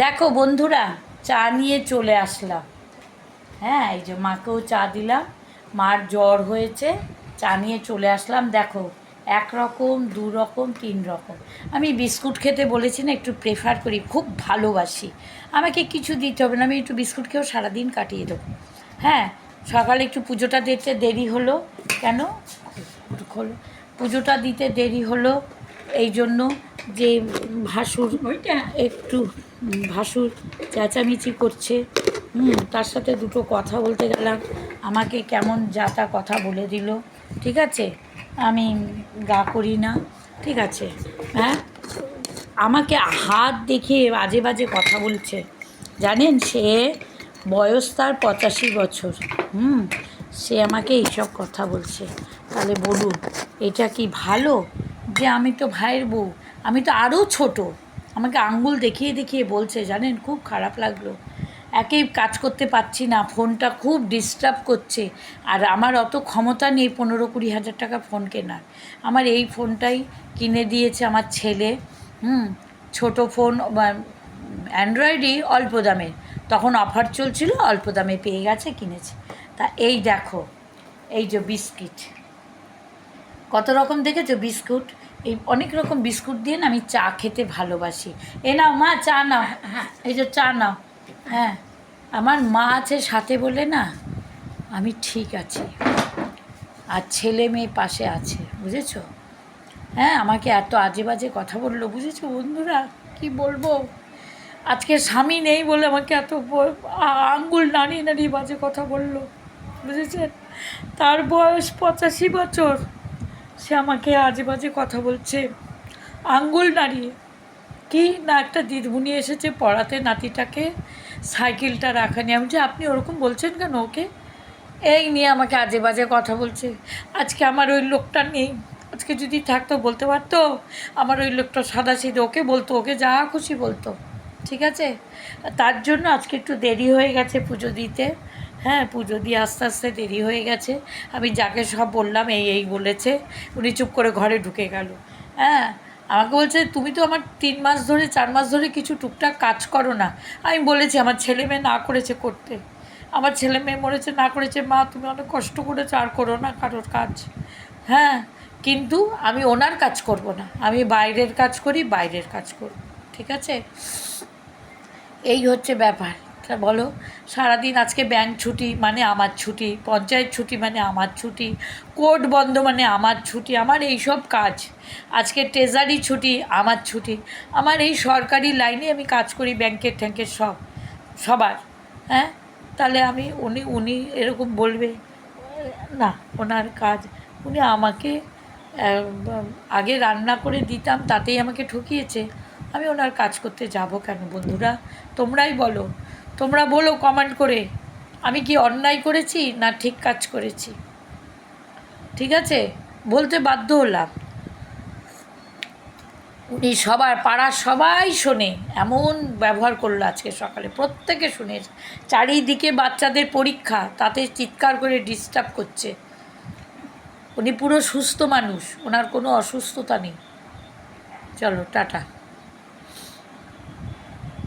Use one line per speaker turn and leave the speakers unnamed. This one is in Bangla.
দেখো বন্ধুরা, চা নিয়ে চলে আসলাম। হ্যাঁ, এই যে মাকেও চা দিলাম। মার জ্বর হয়েছে, চা নিয়ে চলে আসলাম। দেখো, এক রকম, দু রকম, তিন রকম। আমি বিস্কুট খেতে বলেছি না, একটু প্রেফার করি, খুব ভালোবাসি। আমাকে কিছু দিতে হবে না, আমি একটু বিস্কুট খেয়েও সারাদিন কাটিয়ে দেবো। হ্যাঁ, সকালে একটু পুজোটা দিতে দেরি হলো। কেন হলো? পুজোটা দিতে দেরি হলো এই জন্য যে ভাসুর একটু ভাসুর চেঁচামেচি করছে। তার সাথে দুটো কথা বলতে গেলাম, আমাকে কেমন যা তা কথা বলে দিল। ঠিক আছে, আমি গা করি না। ঠিক আছে, হ্যাঁ, আমাকে হাত দেখিয়ে বাজে বাজে কথা বলছে। জানেন, সে বয়স তার 85 বছর। সে আমাকে এইসব কথা বলছে। তাহলে বলুন, এটা কি ভালো? যে আমি তো ভাইয়ের বউ, আমি তো আরও ছোট, আমাকে আঙ্গুল দেখিয়ে দেখিয়ে বলছে। জানেন, খুব খারাপ লাগলো। একেই কাজ করতে পারছি না, ফোনটা খুব ডিস্টার্ব করছে। আর আমার অত ক্ষমতা নেই 15-20 হাজার টাকা ফোন কেনার। আমার এই ফোনটাই কিনে দিয়েছে আমার ছেলে। ছোট ফোন, অ্যান্ড্রয়েডই অল্প দামে, তখন অফার চলছিল, অল্প দামে পেয়ে গেছে, কিনেছে। তা এই দেখো, এই যে বিস্কিট, কত রকম দেখেছো বিস্কুট? এই অনেক রকম বিস্কুট দিয়ে না আমি চা খেতে ভালোবাসি। এ নাও মা, চা নাও। হ্যাঁ, এই যে চা নাও। হ্যাঁ, আমার মা আছে সাথে বলে না আমি ঠিক আছি, আর ছেলে মেয়ে পাশে আছে, বুঝেছো? হ্যাঁ, আমাকে এত আজে বাজে কথা বললো, বুঝেছো বন্ধুরা? কি বলবো, আজকে স্বামী নেই বলে আমাকে এত আঙ্গুল নাড়িয়ে নাড়িয়ে বাজে কথা বললো, বুঝেছেন? তার বয়স 85 বছর, সে আমাকে আজে বাজে কথা বলছে আঙ্গুল নাড়িয়ে। কি না, একটা দিদিমণি এসেছে পড়াতে নাতিটাকে, সাইকেলটা রাখা নিয়ে। আমি যে, আপনি ওরকম বলছেন কেন ওকে? এই নিয়ে আমাকে আজে বাজে কথা বলছে। আজকে আমার ওই লোকটা নেই, আজকে যদি থাকতো বলতে পারতো। আমার ওই লোকটা সাদাসিধে, ওকে বলতো, ওকে যা খুশি বলতো। ঠিক আছে, তার জন্য আজকে একটু দেরি হয়ে গেছে পুজো দিতে। হ্যাঁ, পুজো দিয়ে আস্তে আস্তে দেরি হয়ে গেছে। আমি যাকে সব বললাম এই এই বলেছে, উনি চুপ করে ঘরে ঢুকে গেল। হ্যাঁ, আমাকে বলছে, তুমি তো আমার 3 মাস ধরে 4 মাস ধরে কিছু টুকটাক কাজ করো না। আমি বলেছি আমার ছেলে মেয়ে না করেছে করতে, আমার ছেলে মেয়ে মরেছে না করেছে, মা তুমি অনেক কষ্ট করেছো, আর করো না কারোর কাজ। হ্যাঁ, কিন্তু আমি ওনার কাজ করব না, আমি বাইরের কাজ করি, বাইরের কাজ করব। ঠিক আছে, এই হচ্ছে ব্যাপার। তা বলো, সারাদিন আজকে ব্যাংক ছুটি মানে আমার ছুটি, পঞ্চায়েত ছুটি মানে আমার ছুটি, কোর্ট বন্ধ মানে আমার ছুটি, আমার এই সব কাজ। আজকে ট্রেজারি ছুটি, আমার ছুটি। আমার এই সরকারি লাইনে আমি কাজ করি, ব্যাংকের ট্যাঙ্কের সব, সবার। হ্যাঁ, তাহলে আমি উনি উনি এরকম বলবে না? ওনার কাজ, উনি আমাকে আগে রান্না করে দিতাম, তাতেই আমাকে ঠকিয়েছে। আমি ওনার কাজ করতে যাব কেন বন্ধুরা? তোমরাই বলো, তোমরা বলো কমেন্ট করে, আমি কি অন্যায় করেছি না ঠিক কাজ করেছি? ঠিক আছে, বলতে বাধ্য হলাম। উনি সবার, পাড়ার সবাই শোনে, এমন ব্যবহার করলো আজকে সকালে, প্রত্যেকে শুনে। চারিদিকে বাচ্চাদের পরীক্ষা, তাতে চিৎকার করে ডিস্টার্ব করছে। উনি পুরো সুস্থ মানুষ, ওনার কোনো অসুস্থতা নেই। চলো টাটা।